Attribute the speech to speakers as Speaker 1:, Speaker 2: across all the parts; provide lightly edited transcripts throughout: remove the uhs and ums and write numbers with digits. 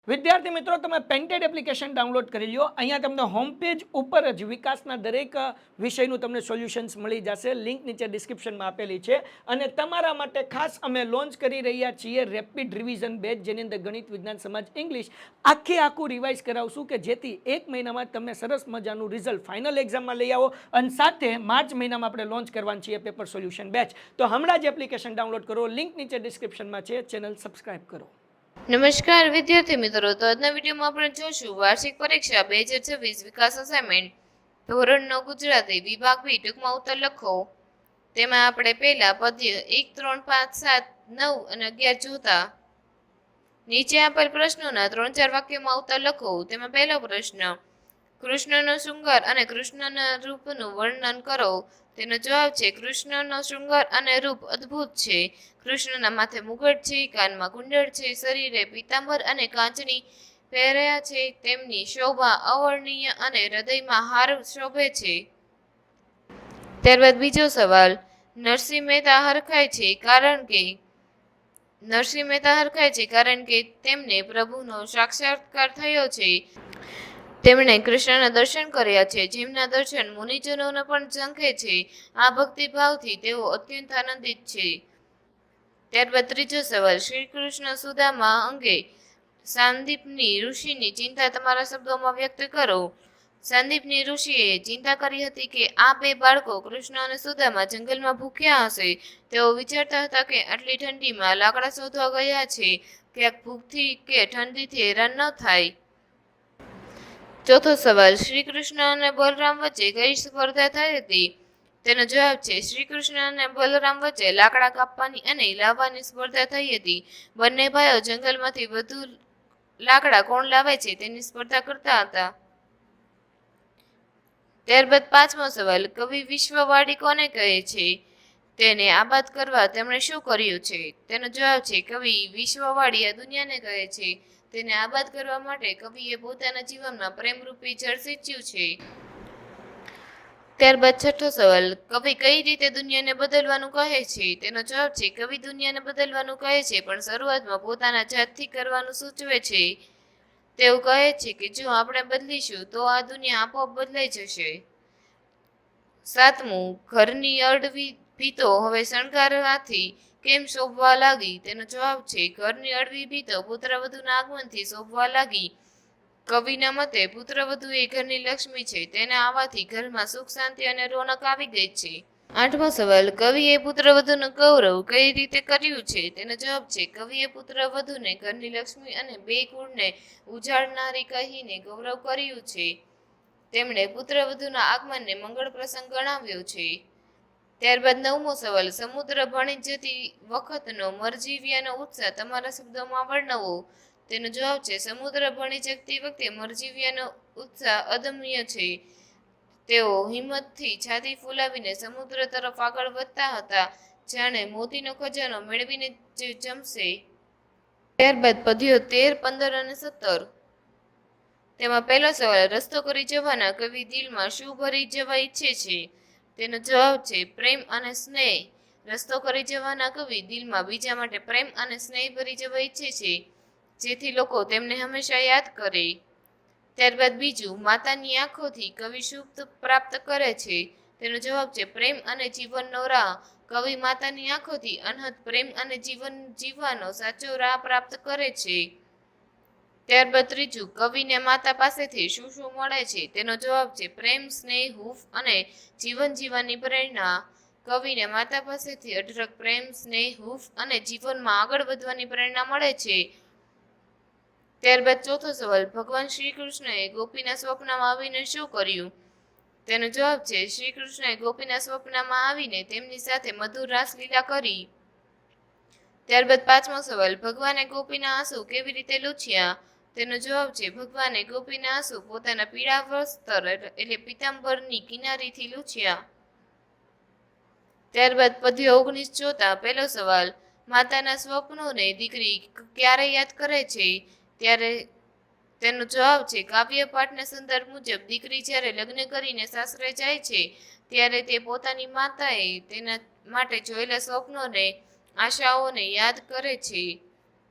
Speaker 1: વિદ્યાર્થી મિત્રો, તમે પેન્ટેડ એપ્લિકેશન ડાઉનલોડ કરી લો. અહીંયા તમને હોમ પેજ ઉપર જ વિકાસના દરેક વિષયનું તમને સોલ્યુશન્સ મળી જશે. લિંક નીચે ડિસ્ક્રિપ્શનમાં આપેલી છે. અને તમારા માટે ખાસ અમે લોન્ચ કરી રહ્યા છીએ રેપિડ રિવિઝન બેચ, જેની અંદર ગણિત, વિજ્ઞાન, સમાજ, ઇંગ્લિશ આખું રિવાઇઝ કરાવશું કે જેથી એક મહિનામાં તમને સરસ મજાનું રિઝલ્ટ ફાઇનલ એક્ઝામમાં લઈ આવો. અને સાથે માર્ચ મહિનામાં આપણે લોન્ચ કરવાનું છીએ પેપર સોલ્યુશન બેચ. તો હમણાં જ એપ્લિકેશન ડાઉનલોડ કરો. લિંક નીચે ડિસ્ક્રિપ્શનમાં છે. ચેનલ સબસ્ક્રાઇબ કરો.
Speaker 2: નમસ્કાર વિદ્યાર્થી મિત્રો, તો આજના વિડીયોમાં આપણે જોશું વાર્ષિક પરીક્ષા 2026 વિકાસ અસાઇનમેન્ટ ધોરણ 9 ગુજરાતી વિભાગ બી ટૂંકમાં ઉત્તર લખો. તેમાં આપણે પહેલા પદ્ય 1, 3, 5, 7, 9 અને 11 જોતા. નીચે આપેલ પ્રશ્નોના 3-4 વાક્યોમાં ઉત્તર લખો. તેમાં પહેલો પ્રશ્ન, કૃષ્ણનો શૃંગાર અને કૃષ્ણના રૂપનું વર્ણન કરો. તેનો જવાબ છે કૃષ્ણનો શૃંગાર અને રૂપ અદ્ભુત છે. કૃષ્ણના માથે મુગટ છે, કાનમાં કુંડળ છે, શરીરે પીતાંબર અને કાંચની પહેર્યા છે. તેમની શોભા અવર્ણનીય અને હૃદયમાં હાર શોભે છે. ત્યારબાદ બીજો સવાલ, નરસિંહ મહેતા હરખાય છે કારણ કે તેમને પ્રભુનો સાક્ષાત્કાર થયો છે. તેમણે કૃષ્ણના દર્શન કર્યા છે, જેમના દર્શન મુનિજનોને પણ ઝંખે છે. આ ભક્તિભાવથી તેઓ અત્યંત આનંદિત છે. ત્યારબાદ ત્રીજો સવાલ, શ્રી કૃષ્ણ સુદામા અંગે સાંદીપની ઋષિની ચિંતા તમારા શબ્દોમાં વ્યક્ત કરો. સાંદીપની ઋષિએ ચિંતા કરી હતી કે આ બે બાળકો કૃષ્ણ અને સુદામા જંગલમાં ભૂખ્યા હશે. તેઓ વિચારતા હતા કે આટલી ઠંડીમાં લાકડા શોધવા ગયા છે, ક્યાંક ભૂખથી કે ઠંડીથી હેરાન ન થાય. ચોથો સવાલ, શ્રી કૃષ્ણ અને બલરામ વચ્ચે કઈ સ્પર્ધા થઈ હતી? તેનો જવાબ છે શ્રી કૃષ્ણ અને બલરામ વચ્ચે લાકડા કાપવાની અને લાવવાની સ્પર્ધા થઈ હતી. બંને ભાઈઓ જંગલમાંથી વધુ લાકડા કોણ લાવે છે તેની સ્પર્ધા કરતા હતા. ત્યારબાદ પાંચમો સવાલ, કવિ વિશ્વવાળી કોને કહે છે? તેને આબાદ કરવા તેમણે શું કર્યું છે? તેનો જવાબ છે કવિ વિશ્વવાળી આ દુનિયાને કહે છે. તેને આબાદ કરવા માટે કવિએ પોતાના જીવનમાં પ્રેમરૂપી જળ સિંચ્યું છે. ત્યારબાદ છઠ્ઠો સવાલ, કવિ કઈ રીતે દુનિયાને બદલવાનું કહે છે? તેનો જવાબ છે કવિ દુનિયાને બદલવાનું કહે છે, પણ શરૂઆતમાં પોતાના જાતથી કરવાનું સૂચવે છે. તેવું કહે છે કે જો આપણે બદલીશું તો આ દુનિયા આપોઆપ બદલાઈ જશે. સાતમું, ઘરની અળવી ભીતો હવે શણગારવાથી કેમ શોભવા લાગી? તેનો જવાબ છે ઘરની અળવી ભીતો પુત્રવધૂના આગમનથી શોભવા લાગી. કવિના મતે પુત્રવધુ એ ઘરની લક્ષ્મી છે. તેના આવવાથી ઘરમાં સુખ, શાંતિ અને રોનક આવી ગઈ છે. આઠમો સવાલ, કવિએ પુત્રવધુનું ગૌરવ કઈ રીતે કર્યું છે? તેનો જવાબ છે કવિએ પુત્રવધુને ઘરની લક્ષ્મી અને બે કુળને ઉજાડનારી કહીને ગૌરવ કર્યું છે. તેમણે પુત્રવધુના આગમનને મંગળ પ્રસંગ ગણાવ્યો છે. ત્યારબાદ નવમો સવાલ, સમુદ્ર ભણી જતી વખતનો મરજીવ્યાનો ઉત્સાહ તમારા શબ્દોમાં વર્ણવો. તેનો જવાબ છે સમુદ્ર ભણી જતી વખતે મરજીવ્યાનો ઉત્સાહ અદમ્ય છે. તેઓ હિંમતથી છાતી ફૂલાવીને સમુદ્ર તરફ આગળ વધતા હતા, જાણે મોતીનો ખજાનો મેળવીને જમશે. ત્યારબાદ પદ્યો 13, 15 અને 17. તેમાં પહેલો સવાલ, રસ્તો કરી જવાના કવિ દિલમાં શું ભરી જવા ઈચ્છે છે? તેનો જવાબ છે પ્રેમ અને સ્નેહ. રસ્તો કરી જવાના કવિ દિલમાં બીજા માટે પ્રેમ અને સ્નેહ ભરી જવા ઈચ્છે છે, જેથી લોકો તેમને હંમેશા યાદ કરે. ત્યારબાદ બીજું, માતાની આંખોથી કવિ શું પ્રાપ્ત કરે છે? તેનો જવાબ છે પ્રેમ અને જીવનનો રાહ. કવિ માતાની આંખોથી અનહદ પ્રેમ અને જીવન જીવવાનો સાચો રાહ પ્રાપ્ત કરે છે. ત્યારબાદ ત્રીજું, કવિને માતા પાસેથી શું શું મળે છે? તેનો જવાબ છે પ્રેમ, સ્નેહ, હૂંફ અને જીવન જીવવાની પ્રેરણા. કવિને માતા પાસેથી અઢળક પ્રેમ, સ્નેહ, હૂંફ અને જીવનમાં આગળ વધવાની પ્રેરણા મળે છે. ત્યારબાદ ચોથો સવાલ, ભગવાન શ્રી કૃષ્ણએ ગોપીના સ્વપ્નમાં આવીને શું કર્યું? તેનો જવાબ છે શ્રી કૃષ્ણએ ગોપીના સ્વપ્નમાં આવીને તેમની સાથે મધુર રાસલીલા કરી. ત્યારબાદ પાંચમો સવાલ, ભગવાને ગોપીના આંસુ કેવી રીતે લૂછ્યા? તેનો જવાબ છે ભગવાને ગોપીના આંસુ પોતાના પીળા વસ્ત્ર એટલે પીતાંબરની કિનારીથી લૂછ્યા. ત્યારબાદ પદ્ય 19 જોતા પહેલો સવાલ, માતાના સ્વપ્નોને દીકરી ક્યારે યાદ કરે છે? ત્યારે તેનો જવાબ છે કાવ્ય પાઠના સંદર્ભ મુજબ દીકરી જ્યારે લગ્ન કરીને સાસરે જાય છે, ત્યારે તે પોતાની માતાએ તેના માટે જોયેલા સ્વપ્નોને, આશાઓને યાદ કરે છે.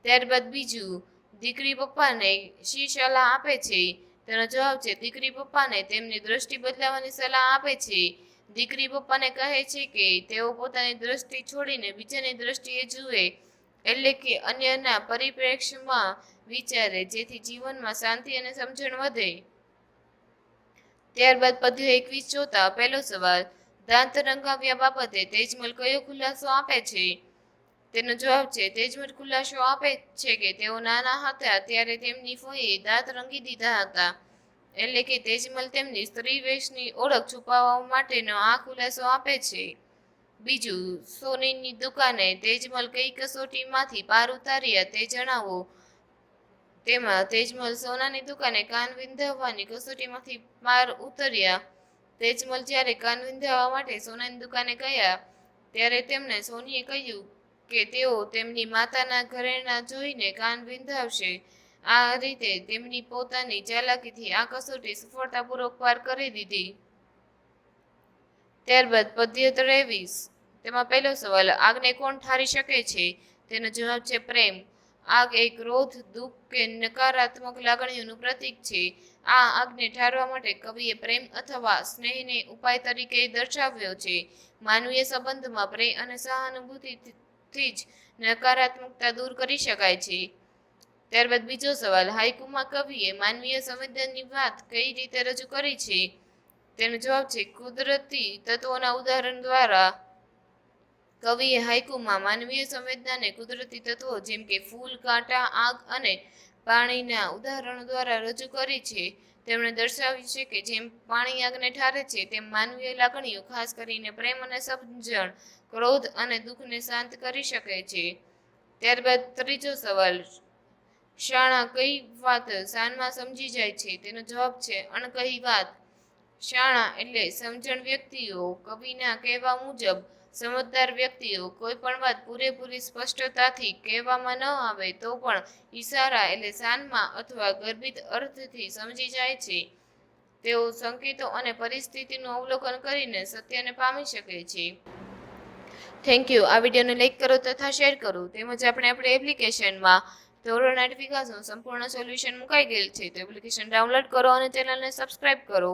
Speaker 2: ત્યારબાદ બીજું, દીકરી પપ્પાને શી સલાહ આપે છે? તેનો જવાબ છે દીકરી પપ્પાને તેમની દ્રષ્ટિ બદલાવવાની સલાહ આપે છે. દીકરી પપ્પાને કહે છે કે તેઓ પોતાની દ્રષ્ટિ છોડીને બીજાની દ્રષ્ટિએ જુએ, એટલે કે અન્યના પરિપ્રેક્ષ્યમાં વિચારે, જેથી જીવનમાં શાંતિ અને સમજણ વધે. ત્યારબાદ પદ્ય 21 જોતા પહેલો સવાલ, દાંત રંગાવ્યા બાબતે તેજમલ કયો ખુલાસો આપે છે? તેનો જવાબ છે તેજમલ ખુલાસો આપે છે કે તેઓ નાના હતા ત્યારે તેમની ફોઈએ દાંત રંગી દીધા હતા. એટલે કે તેજમલ તેમની સ્ત્રી વેશની ઓળખ છુપાવવા માટેનો આ ખુલાસો આપે છે. બીજું, સોનીની દુકાને તેજમલ કઈ કસોટીમાંથી પાર ઉતાર્યા તે જણાવો. તેમાં તેજમલ સોનાની દુકાને કાન વિંધાવવાની કસોટીમાંથી પાર ઉતર્યા. તેજમલ જ્યારે કાન વિંધાવવા માટે સોનાની દુકાને ગયા ત્યારે તેમને સોનીએ કહ્યું કે તેઓ તેમની માતાના ઘરેણાં જોઈને કાન વિંધાવશે. આ રીતે તેમની પોતાની ચાલાકીથી આ કસોટી સફળતાપૂર્વક પાર કરી દીધી. ત્યારબાદ પદ્ય 23, તેમાં પહેલો સવાલ, આગને કોણ ઠારી શકે છે? તેનો જવાબ છે પ્રેમ. આગ એ ક્રોધ, દુઃખ કે નકારાત્મક લાગણીઓનું પ્રતીક છે. આ આગને ઠારવા માટે કવિએ પ્રેમ અથવા સ્નેહને ઉપાય તરીકે દર્શાવ્યો છે. માનવીય સંબંધમાં પ્રેમ અને સહાનુભૂતિથી જ નકારાત્મકતા દૂર કરી શકાય છે. ત્યારબાદ બીજો સવાલ, હાઈકુમાં કવિએ માનવીય સંવેદનની વાત કઈ રીતે રજૂ કરી છે? તેનો જવાબ છે કુદરતી તત્વોના ઉદાહરણ દ્વારા. કવિએ હાઈકુમાં માનવીય સંવેદનાને કુદરતી તત્વો જેમ કે ફૂલ, કાંટા, આગ અને પાણીના ઉદાહરણો દ્વારા રજૂ કરી છે. તેમણે દર્શાવ્યું છે કે જેમ પાણી આગને ઠારે છે તેમ માનવીય લાગણીઓ, ખાસ કરીને પ્રેમ અને સમજણ, ક્રોધ અને દુઃખને શાંત કરી શકે છે. ત્યારબાદ ત્રીજો સવાલ, શાણા કઈ વાત શાનમાં સમજી જાય છે? તેનો જવાબ છે અણકહી વાત. શાણા એટલે સમજણ વ્યક્તિઓ. કવિના કહેવા મુજબ સમજદાર વ્યક્તિઓ કોઈ પણ વાત પૂરેપૂરી સ્પષ્ટતાથી કહેવામાં ન આવે તો પણ ઈશારા એટલે શાનમાં અથવા ગર્ભિત અર્થથી સમજી જાય છે. તેઓ સંકેતો અને પરિસ્થિતિનું અવલોકન કરીને સત્યને પામી શકે છે. Thank you. આ વિડીયોને લાઈક કરો તથા શેર કરો. તેમજ આપણી એપ્લિકેશનમાં ધોરણ 8 વિકાસનું સંપૂર્ણ સોલ્યુશન મુકાઈ ગયેલ છે, તો એપ્લિકેશન ડાઉનલોડ કરો અને ચેનલને સબસ્ક્રાઇબ કરો.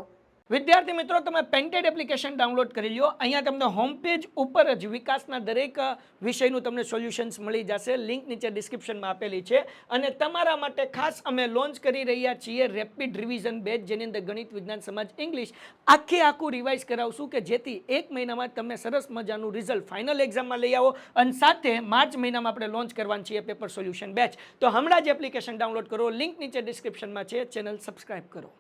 Speaker 1: વિદ્યાર્થી મિત્રો, તમે પેન્ટેડ એપ્લિકેશન ડાઉનલોડ કરી લો. અહીંયા તમને હોમ પેજ ઉપર જ વિકાસના દરેક વિષયનું તમને સોલ્યુશન્સ મળી જશે. લિંક નીચે ડિસ્ક્રિપ્શનમાં આપેલી છે. અને તમારા માટે ખાસ અમે લોન્ચ કરી રહ્યા છીએ રેપિડ રિવિઝન બેચ, જેની અંદર ગણિત, વિજ્ઞાન, સમાજ, ઇંગ્લિશ આખું રિવાઇઝ કરાવશું કે જેથી 1 મહિનામાં તમે સરસ મજાનું રિઝલ્ટ ફાઇનલ એક્ઝામમાં લઈ આવો. અને સાથે માર્ચ મહિનામાં આપણે લોન્ચ કરવાની છીએ પેપર સોલ્યુશન બેચ. તો હમણાં જ એપ્લિકેશન ડાઉનલોડ કરો. લિંક નીચે ડિસ્ક્રિપ્શનમાં છે. ચેનલ સબસ્ક્રાઇબ કરો.